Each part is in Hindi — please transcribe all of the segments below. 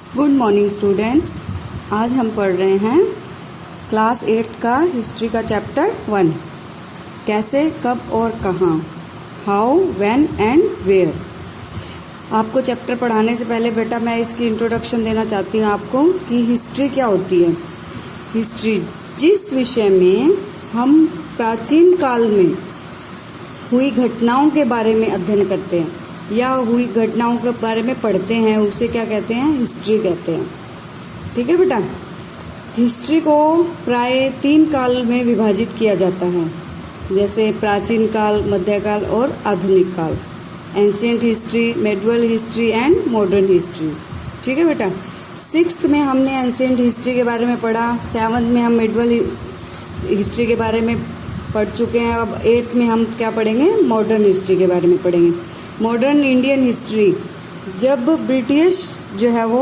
Good morning students. आज हम पढ़ रहे हैं क्लास 8th का हिस्ट्री का चैप्टर 1, कैसे, कब और कहाँ, हाउ, व्हेन एंड वेयर। आपको चैप्टर पढ़ाने से पहले बेटा मैं इसकी इंट्रोडक्शन देना चाहती हूँ आपको कि हिस्ट्री क्या होती है। हिस्ट्री जिस विषय में हम प्राचीन काल में हुई घटनाओं के बारे में अध्ययन करते हैं या हुई घटनाओं के बारे में पढ़ते हैं, उसे क्या कहते हैं? हिस्ट्री कहते हैं। ठीक है बेटा। हिस्ट्री को प्राय 3 काल में विभाजित किया जाता है, जैसे प्राचीन काल, मध्यकाल और आधुनिक काल। Ancient history, medieval history and modern history. ठीक है बेटा। 6th में हमने एंशिएंट हिस्ट्री के बारे में पढ़ा, 7th में हम मेडिवल हिस्ट्री के बारे में पढ़ चुके हैं। अब 8th में हम क्या पढ़ेंगे? मॉडर्न हिस्ट्री के बारे में पढ़ेंगे। मॉडर्न इंडियन हिस्ट्री, जब ब्रिटिश जो है वो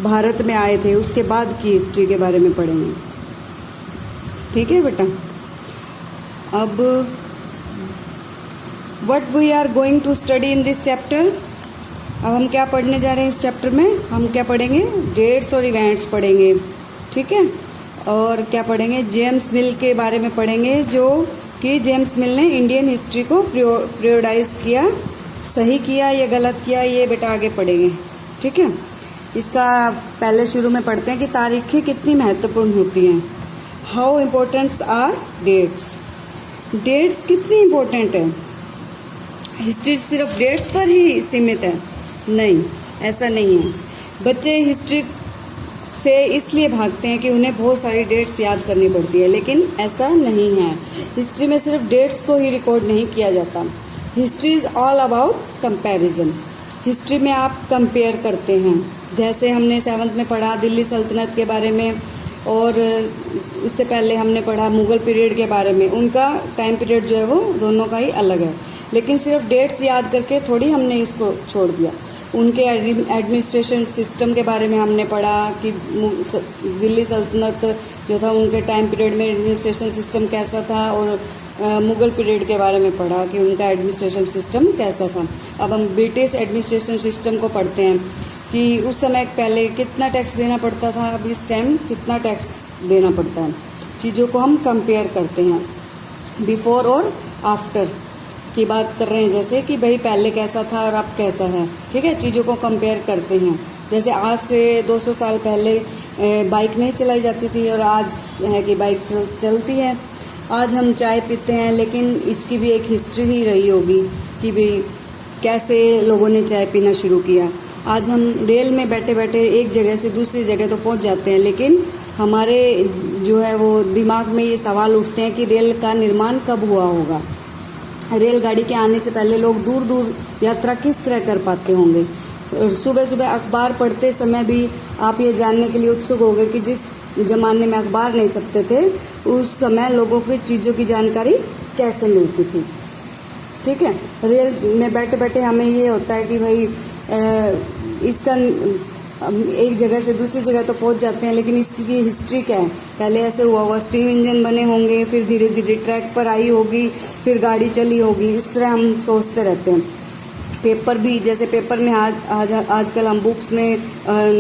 भारत में आए थे उसके बाद की हिस्ट्री के बारे में पढ़ेंगे। ठीक है बेटा। अब what we are going to study in this chapter, अब हम क्या पढ़ने जा रहे हैं इस चैप्टर में? हम क्या पढ़ेंगे? डेट्स और इवेंट्स पढ़ेंगे। ठीक है। और क्या पढ़ेंगे? जेम्स मिल के बारे में पढ़ेंगे, जो कि जेम्स मिल ने इंडियन हिस्ट्री को पीरियोडाइज किया। सही किया या गलत किया, ये बेटा आगे पढ़ेंगे। ठीक है। इसका पहले शुरू में पढ़ते हैं कि तारीखें कितनी महत्वपूर्ण होती हैं। How importants are dates. Dates कितनी इम्पोर्टेंट है? हिस्ट्री सिर्फ डेट्स पर ही सीमित है? नहीं, ऐसा नहीं है। बच्चे हिस्ट्री से इसलिए भागते हैं कि उन्हें बहुत सारी डेट्स याद करनी पड़ती है, लेकिन ऐसा नहीं है। हिस्ट्री में सिर्फ डेट्स को ही रिकॉर्ड नहीं किया जाता। History is all about comparison. History में आप कंपेयर करते हैं, जैसे हमने 7th में पढ़ा दिल्ली सल्तनत के बारे में, और उससे पहले हमने पढ़ा मुगल पीरियड के बारे में। उनका टाइम पीरियड जो है वो दोनों का ही अलग है, लेकिन सिर्फ डेट्स याद करके थोड़ी हमने इसको छोड़ दिया। उनके एडमिनिस्ट्रेशन सिस्टम के बारे में हमने पढ़ा कि दिल्ली सल्तनत जो था उनके टाइम पीरियड में एडमिनिस्ट्रेशन सिस्टम कैसा था, और मुगल पीरियड के बारे में पढ़ा कि उनका एडमिनिस्ट्रेशन सिस्टम कैसा था। अब हम ब्रिटिश एडमिनिस्ट्रेशन सिस्टम को पढ़ते हैं कि उस समय पहले कितना टैक्स देना पड़ता था, अब इस टाइम कितना टैक्स देना पड़ता है। चीज़ों को हम कंपेयर करते हैं, बिफोर और आफ्टर की बात कर रहे हैं, जैसे कि भाई पहले कैसा था और अब कैसा है। ठीक है। चीज़ों को कंपेयर करते हैं, जैसे आज से 200 साल पहले बाइक नहीं चलाई जाती थी और आज है कि बाइक चलती है। आज हम चाय पीते हैं, लेकिन इसकी भी एक हिस्ट्री ही रही होगी कि भाई कैसे लोगों ने चाय पीना शुरू किया। आज हम रेल में बैठे बैठे एक जगह से दूसरी जगह तो पहुंच जाते हैं, लेकिन हमारे जो है वो दिमाग में ये सवाल उठते हैं कि रेल का निर्माण कब हुआ होगा। रेलगाड़ी के आने से पहले लोग दूर दूर यात्रा किस तरह कर पाते होंगे। सुबह सुबह अखबार पढ़ते समय भी आप ये जानने के लिए उत्सुक हो गए कि जिस जमाने में अखबार नहीं छपते थे, उस समय लोगों की चीज़ों की जानकारी कैसे मिलती थी। ठीक है। रेल में बैठे बैठे हमें ये होता है कि भाई इसका एक जगह से दूसरी जगह तो पहुंच जाते हैं, लेकिन इसकी हिस्ट्री क्या है? पहले ऐसे हुआ होगा, स्टीम इंजन बने होंगे, फिर धीरे धीरे ट्रैक पर आई होगी, फिर गाड़ी चली होगी। इस तरह हम सोचते रहते हैं। पेपर भी, जैसे पेपर में आजकल हम बुक्स में,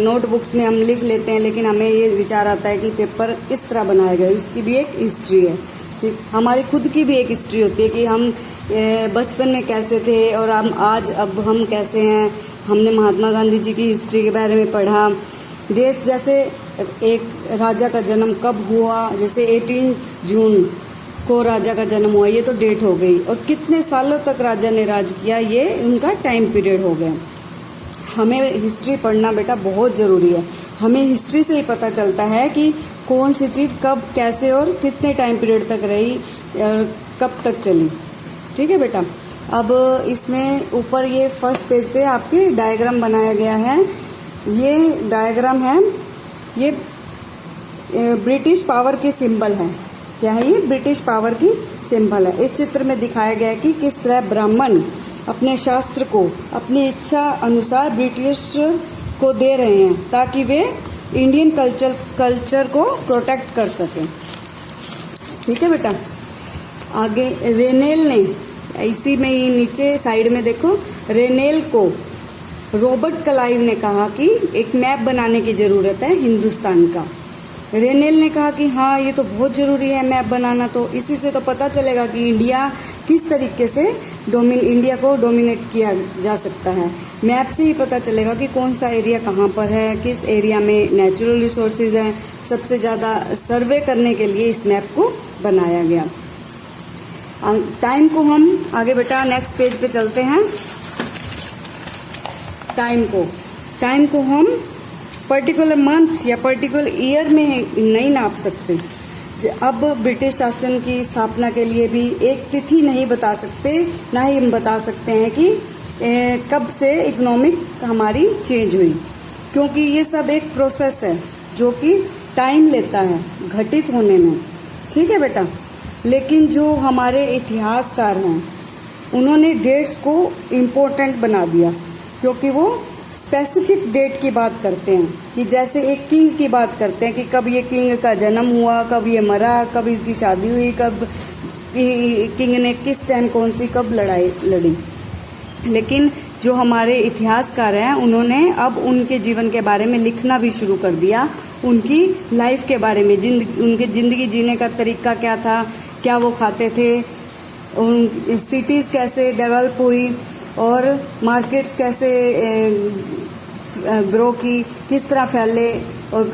नोटबुक्स में हम लिख लेते हैं, लेकिन हमें ये विचार आता है कि पेपर किस तरह बनाया गया, इसकी भी एक हिस्ट्री है। ठीक। हमारी खुद की भी एक हिस्ट्री होती है कि हम बचपन में कैसे थे और अब हम कैसे हैं। हमने महात्मा गांधी जी की हिस्ट्री के बारे में पढ़ा। डेट्स, जैसे एक राजा का जन्म कब हुआ, जैसे 18 जून को राजा का जन्म हुआ, ये तो डेट हो गई। और कितने सालों तक राजा ने राज किया, ये उनका टाइम पीरियड हो गया। हमें हिस्ट्री पढ़ना बेटा बहुत ज़रूरी है। हमें हिस्ट्री से ही पता चलता है कि कौन सी चीज़ कब, कैसे और कितने टाइम पीरियड तक रही और कब तक चली। ठीक है बेटा। अब इसमें ऊपर ये फर्स्ट पेज पे आपके डायग्राम बनाया गया है। ये डायग्राम है, ये ब्रिटिश पावर की सिंबल है। क्या है ये? ब्रिटिश पावर की सिंबल है। इस चित्र में दिखाया गया है कि किस तरह ब्राह्मण अपने शास्त्र को अपनी इच्छा अनुसार ब्रिटिश को दे रहे हैं, ताकि वे इंडियन कल्चर को प्रोटेक्ट कर सकें। ठीक है बेटा। आगे रेनेल ने, इसी में ही नीचे साइड में देखो, रेनेल को रॉबर्ट क्लाइव ने कहा कि एक मैप बनाने की जरूरत है हिंदुस्तान का। रेनेल ने कहा कि हाँ ये तो बहुत जरूरी है मैप बनाना, तो इसी से तो पता चलेगा कि इंडिया किस तरीके से इंडिया को डोमिनेट किया जा सकता है। मैप से ही पता चलेगा कि कौन सा एरिया कहाँ पर है, किस एरिया में नेचुरल रिसोर्सेज हैं। सबसे ज़्यादा सर्वे करने के लिए इस मैप को बनाया गया। टाइम को हम आगे बेटा नेक्स्ट पेज पे चलते हैं। टाइम को हम पर्टिकुलर मंथ या पर्टिकुलर ईयर में नहीं नाप सकते। अब ब्रिटिश शासन की स्थापना के लिए भी एक तिथि नहीं बता सकते, ना ही हम बता सकते हैं कि कब से इकोनॉमिक हमारी चेंज हुई, क्योंकि ये सब एक प्रोसेस है जो कि टाइम लेता है घटित होने में। ठीक है बेटा। लेकिन जो हमारे इतिहासकार हैं उन्होंने डेट्स को इम्पोर्टेंट बना दिया, क्योंकि वो स्पेसिफिक डेट की बात करते हैं कि जैसे एक किंग की बात करते हैं कि कब ये किंग का जन्म हुआ, कब ये मरा, कब इसकी शादी हुई, कब किंग ने किस टाइम कौन सी कब लड़ाई लड़ी। लेकिन जो हमारे इतिहासकार हैं उन्होंने अब उनके जीवन के बारे में लिखना भी शुरू कर दिया, उनकी लाइफ के बारे में, उनके जिंदगी जीने का तरीका क्या था, क्या वो खाते थे, सिटीज कैसे डेवलप हुई और मार्केट्स कैसे ग्रो की, किस तरह फैले और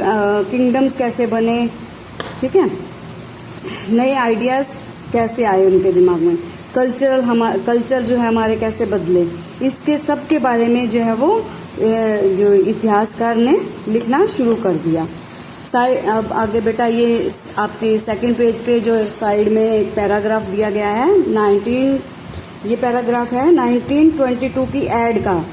किंगडम्स कैसे बने। ठीक है। नए आइडियाज कैसे आए उनके दिमाग में, कल्चर जो है हमारे कैसे बदले, इसके सब के बारे में जो है वो जो इतिहासकार ने लिखना शुरू कर दिया। अब आगे बेटा ये आपके सेकंड पेज पे जो साइड में एक पैराग्राफ दिया गया है, ये पैराग्राफ है 1922 की एड का।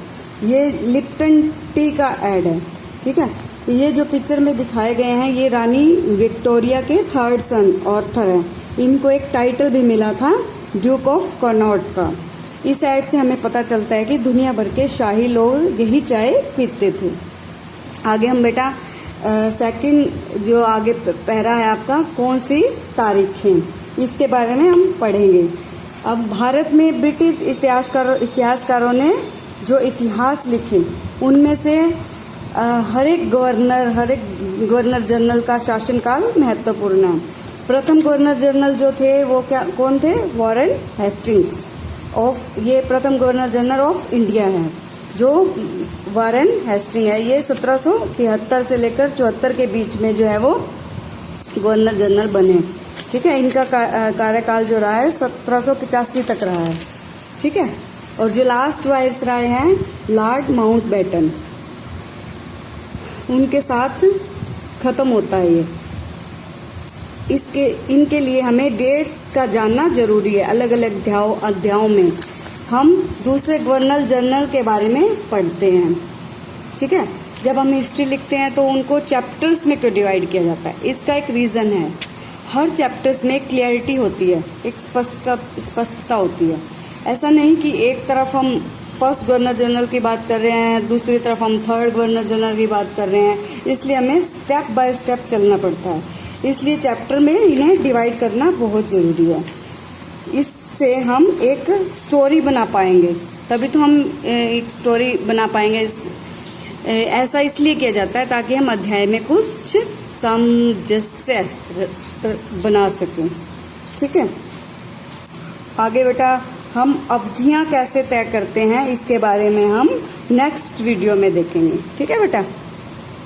ये लिप्टन टी का एड है। ठीक है। ये जो पिक्चर में दिखाए गए हैं ये रानी विक्टोरिया के थर्ड सन ऑर्थर हैं। इनको एक टाइटल भी मिला था ड्यूक ऑफ कॉर्नॉट का। इस एड से हमें पता चलता है कि दुनिया भर के शाही लोग यही चाय पीते थे। आगे हम बेटा सेकंड जो आगे पैरा है आपका, कौन सी तारीखें, इसके बारे में हम पढ़ेंगे। अब भारत में ब्रिटिश इतिहासकारों ने जो इतिहास लिखे उनमें से हर एक गवर्नर जनरल का शासनकाल महत्वपूर्ण है। प्रथम गवर्नर जनरल जो थे वो कौन थे? वॉरेन हेस्टिंग्स ये प्रथम गवर्नर जनरल ऑफ इंडिया है, जो वॉरेन हेस्टिंग है। ये 1773 से लेकर 74 के बीच में जो है वो गवर्नर जनरल बने। ठीक है। इनका कार्यकाल जो रहा है 1785 तक रहा है। ठीक है। और जो लास्ट वाइसराय हैं लॉर्ड माउंटबेटन, उनके साथ खत्म होता है ये। इनके लिए हमें डेट्स का जानना जरूरी है। अलग अलग अध्यायों में हम दूसरे गवर्नर जनरल के बारे में पढ़ते हैं। ठीक है। जब हम हिस्ट्री लिखते हैं तो उनको चैप्टर्स में क्यों डिवाइड किया जाता है, इसका एक रीजन है। हर चैप्टर्स में क्लियरिटी होती है, एक स्पष्टता होती है। ऐसा नहीं कि एक तरफ हम फर्स्ट गवर्नर जनरल की बात कर रहे हैं, दूसरी तरफ हम थर्ड गवर्नर जनरल की बात कर रहे हैं। इसलिए हमें स्टेप बाय स्टेप चलना पड़ता है। इसलिए चैप्टर में इन्हें डिवाइड करना बहुत जरूरी है। इससे हम एक स्टोरी बना पाएंगे, तभी तो हम एक स्टोरी बना पाएंगे। ऐसा इसलिए किया जाता है ताकि हम अध्याय में कुछ सामंजस्य बना सकें। ठीक है। आगे बेटा हम अवधियां कैसे तय करते हैं इसके बारे में हम नेक्स्ट वीडियो में देखेंगे। ठीक है बेटा।